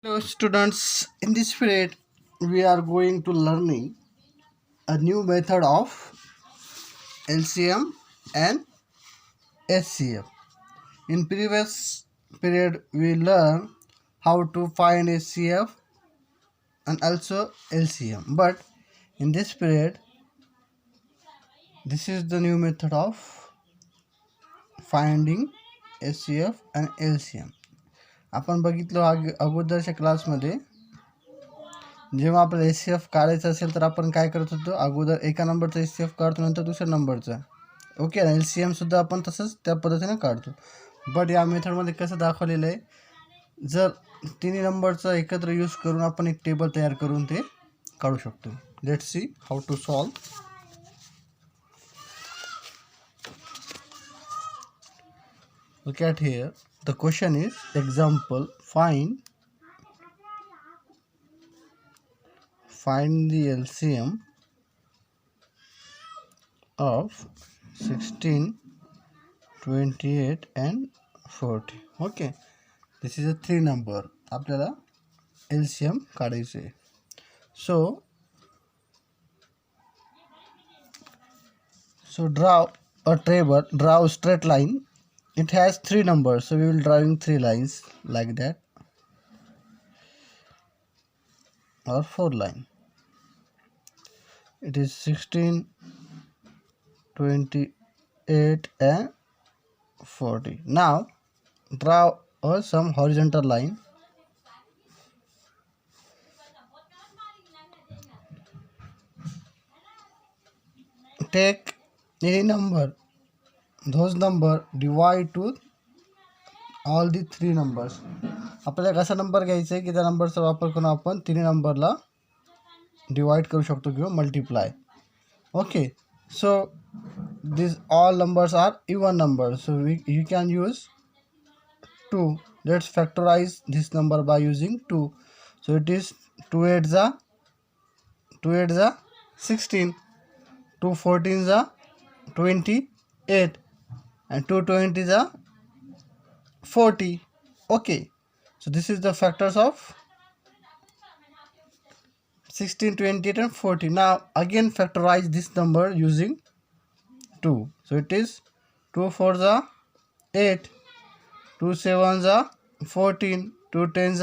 Hello students, in this period we are going to learning a new method of LCM and HCF. In previous period we learned how to find HCF and also LCM, but in this period this is the new method of finding HCF and LCM. आपण बघितलं अगोदरच्या क्लासमध्ये जेव्हा आपल्याला S C F काढायचं असेल तर आपण काय करत होतो, अगोदर एका नंबरचा एस सी एफ काढतो, नंतर दुसऱ्या नंबरचा. ओके, एल सी एमसुद्धा आपण तसंच त्या पद्धतीने काढतो. बट या मेथडमध्ये कसं दाखवलेलं आहे, जर तिन्ही नंबरचा एकत्र यूज करून आपण एक टेबल तयार करून ते काढू शकतो. Let's see how to solve. Look at here. The question is example, find the LCM of 16, 28 and 40. Okay, this is a 3 number. आपल्याला LCM काढायचे आहे. So draw a table, draw a straight line. It has 3 numbers, so we will drawing 3 lines like that, or 4 line. It is 16, 28 and 40. Now draw some horizontal line. Take any number, those number divide to all the 3 numbers. आपल्याला कसा number घ्यायचा आहे की त्या नंबरचा वापर करून आपण तिन्ही नंबरला डिवाइड करू शकतो किंवा multiply. Okay, so these all numbers are even numbers, so you can use 2. Let's factorize this number by using 2. So it is 2 8 is 16, 2 14 is 28 and 2 20 is 40. Okay, so this is the factors of 16, 28 and 40. Now again factorize this number using 2. So it is 2 4 is 8, 2 7 is 14, 2 10 is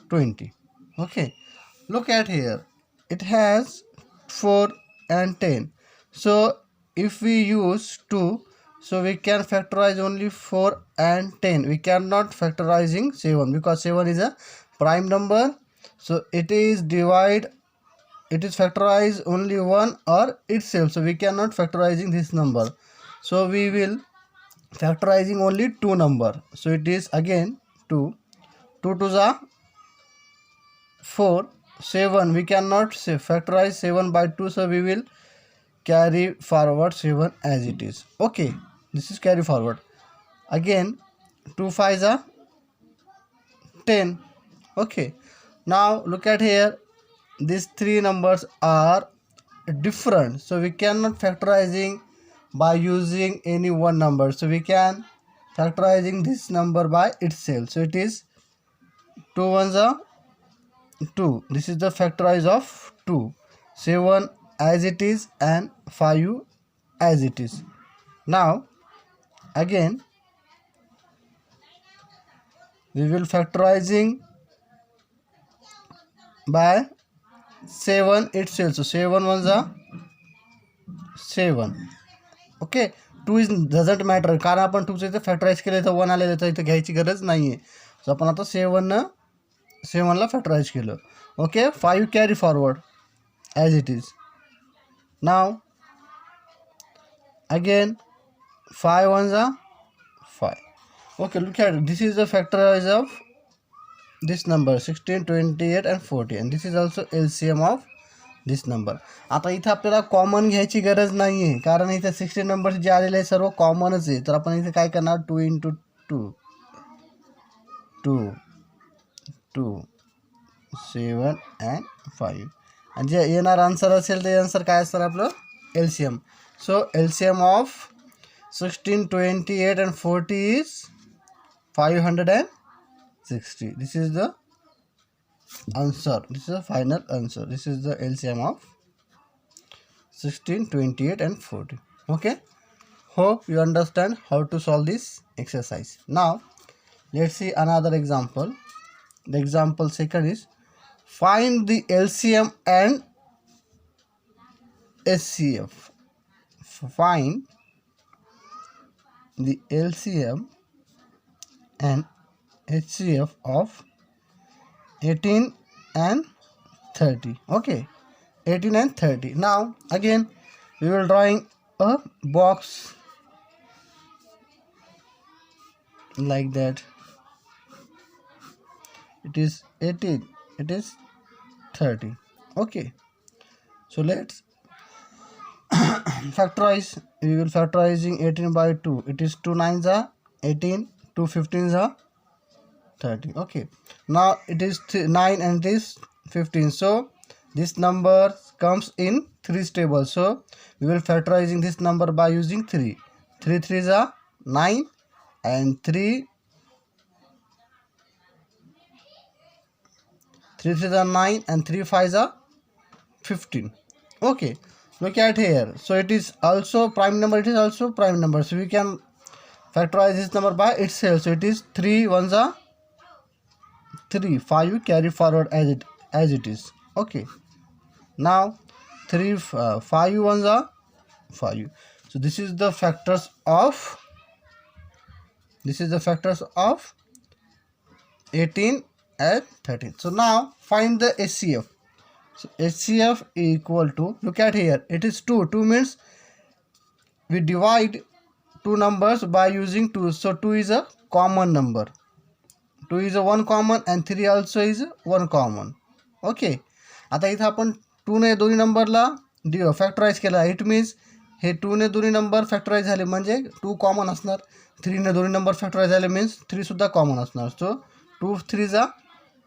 20. Okay, look at here, it has 4 and 10. So if we use 2, so we can factorize only 4 and 10. We cannot factorizing 7 because 7 is a prime number, so it is factorize only one or itself, so we cannot factorizing this number. So we will factorizing only 2 number. So it is again 2 2 is 4, 7 we cannot say factorize 7 by 2, so we will carry forward 7 as it is. Okay, this is carry forward. Again 2 5 is 10. Okay, now look at here, these 3 numbers are different, so we cannot factorizing by using any one number, so we can factorizing this number by itself. So it is 2 1s are 2. This is the factorize of 2. 7 as it is and 5 as it is. Now again we will factorizing by 7 itself. So 7 1s are 7. Okay, 2 is doesn't matter, कारण आपण 2चं इथं फॅक्टराईज केलं तर 1 आलेलं, तर इथं घ्यायची गरज नाही आहे. सो आपण आता 7ला फॅक्टराईज केलं. Okay, 5 carry forward as it is. Now again 5 1s are 5. Okay, look at it. This is the factorize of this number 16, 28 and 40, and this is also LCM of this number. आता इथं आपल्याला कॉमन घ्यायची गरज नाही आहे, कारण इथे 16 number जे आलेले आहे सर्व कॉमनच आहे. तर आपण इथे काय करणार, 2 × 2 2 2 7 and 5, आणि जे येणार आन्सर असेल ते आन्सर काय असणार आपलं LCM. So LCM of 16, 28 and 40 is 512. 60. This is the answer. This is the final answer. This is the LCM of 16, 28 and 40. Okay, hope you understand how to solve this exercise. Now let's see another example. The example second is find the LCM and HCF. Find the LCM and HCF of 18 and 30. Okay, 18 and 30. Now again we will drawing a box like that. It is 18, it is 30. Okay, so let's factorize. We will factorizing 18 by 2. It is 2 9s are 18, 2 15s are 30. Okay, now it is 9 and it is 15. So this number comes in 3 tables. So we will factorizing this number by using 3. 3 3s are 9 and 3 3s are 9 and 3 5s are 15. Okay, look at here. So it is also prime number, it is also prime number. So we can factorize this number by itself. So it is 3 1s are 3, 5 carry forward as it is. Okay, now 3 5 1s are 5. So this is the factors of 18 and 13. So now find the HCF. So HCF equal to, look at here, it is 2. 2 means we divide two numbers by using 2. So 2 is a common number. 2 is a one common and 3 also is one common. Okay, आता इथं आपण 2 ने दोन्ही नंबरला factorise केला. It means हे 2 ने दोन्ही number factorise झाले म्हणजे 2 कॉमन असणार. 3 ने दोन्ही नंबर फॅक्टराइज झाले मीन्स 3 सुद्धा कॉमन असणार. सो 2 3s are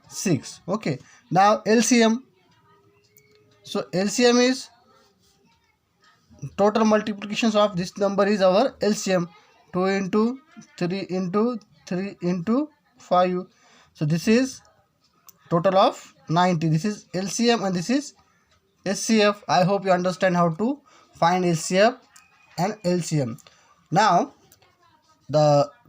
6. Okay, now LCM. So LCM is total multiplications of this number is our LCM. 2 into 3 into 3 into 5. So this is total of 90. This is LCM and this is HCF. I hope you understand how to find LCF and LCM. Now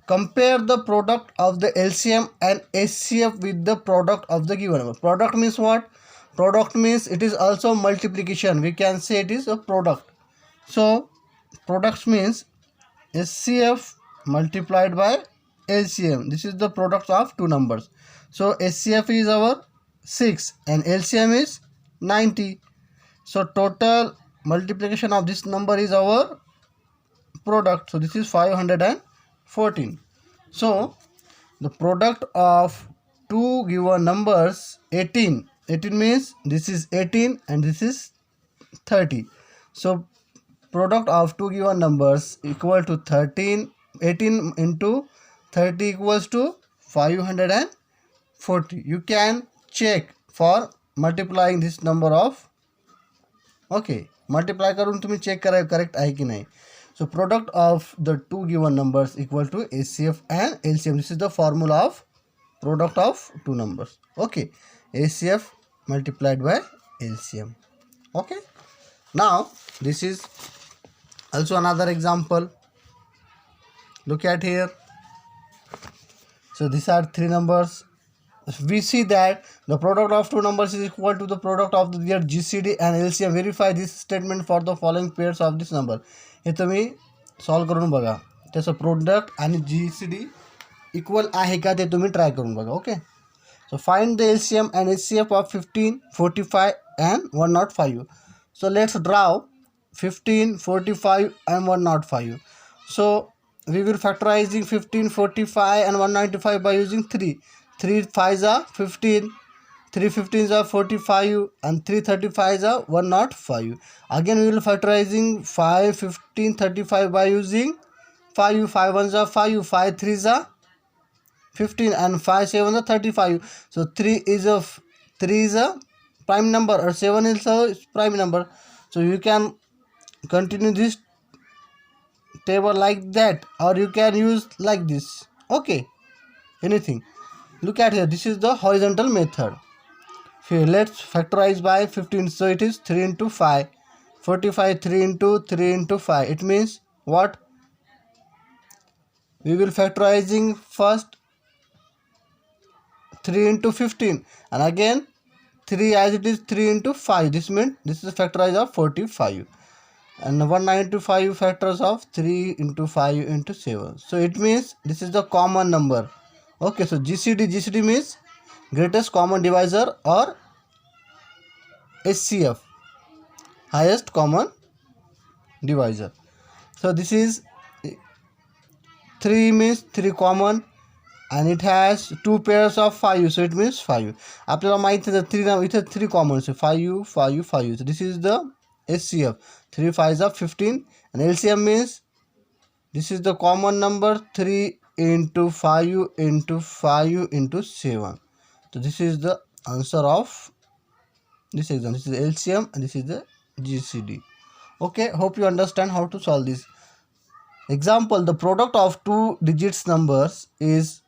compare the product of the LCM and HCF with the product of the given number. Product means what? Product means it is also multiplication. We can say it is a product. So products means HCF multiplied by LCM. This is the product of two numbers. So HCF is our 6 and LCM is 90. So total multiplication of this number is our product. So this is 514. So the product of two given numbers 18 means this is 18 and this is 30. So product of two given numbers equal to 18 into 30 equals to 540. You can check for multiplying this number of. Okay, multiply करून तुम्ही check करा correct आहे की नाही. So product of the two given numbers equal to HCF and LCM. This is the formula of product of two numbers. Okay, HCF multiplied by LCM. Okay, now this is also another example. Look at here. So these are three numbers. We see that the product of two numbers is equal to the product of their GCD and LCM. Verify this statement for the following pairs of this number. हे तुम्ही solve करून बघा. त्याचं product आणि GCD equal आहे का ते तुम्ही try करून बघा. Okay, so find the LCM and HCF of 15, 45 and 105. So let's draw 15, 45 and 105. So we will factorizing 15, 45 and 195 by using 3. 3 5s are 15, 3 15s are 45 and 3 35s are 105. Again we will factorizing 5, 15, 35 by using 5. 5 1s are 5, 5 3s are 15 and 5 7s are 35. So 3 is a prime number or 7 is a prime number. So you can continue this table like that or you can use like this. Okay, anything. Look at here, this is the horizontal method. Okay, let's factorize by 15. So it is 3 into 5. 45, 3 into 3 into 5. It means what? We will factorizing first 3 into 15 and again 3 as it is 3 into 5. This means this is a factorize of 45. And 195 factors of 3 into 5 into 7. So it means this is the common number. Okay, so GCD means greatest common divisor or HCF, highest common divisor. So this is 3 means 3 common and it has 2 pairs of 5, so it means 5. आपल्याला माहिती आहे 3 now इथे 3 common, so 5 5 5. So this is the HCF. 3 5s are 15 and LCM means this is the common number 3 into 5 into 5 into 7. So this is the answer of this exam. This is LCM and this is the GCD. Okay, hope you understand how to solve this. Example, the product of two digits numbers is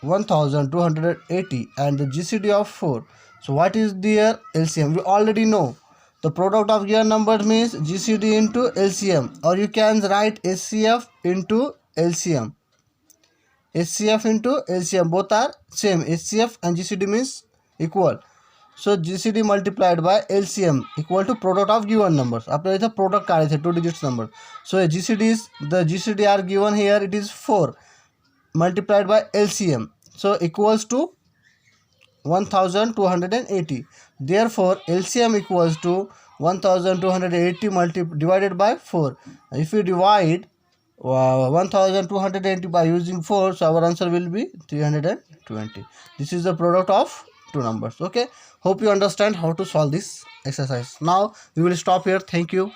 1280 and the GCD of 4. So what is their LCM? We already know the product of given numbers means GCD into LCM, or you can write HCF into LCM. HCF into LCM, both are same. HCF and GCD means equal. So GCD multiplied by LCM equal to product of given numbers. After it's a product card, two digits number. So GCD is the GCD are given here. It is 4 multiplied by LCM. So equals to 1280. Therefore LCM equals to 1280 divided by 4. If we divide 1280 by using 4, so our answer will be 320. This is the product of two numbers. Okay, hope you understand how to solve this exercise. Now we will stop here. Thank you.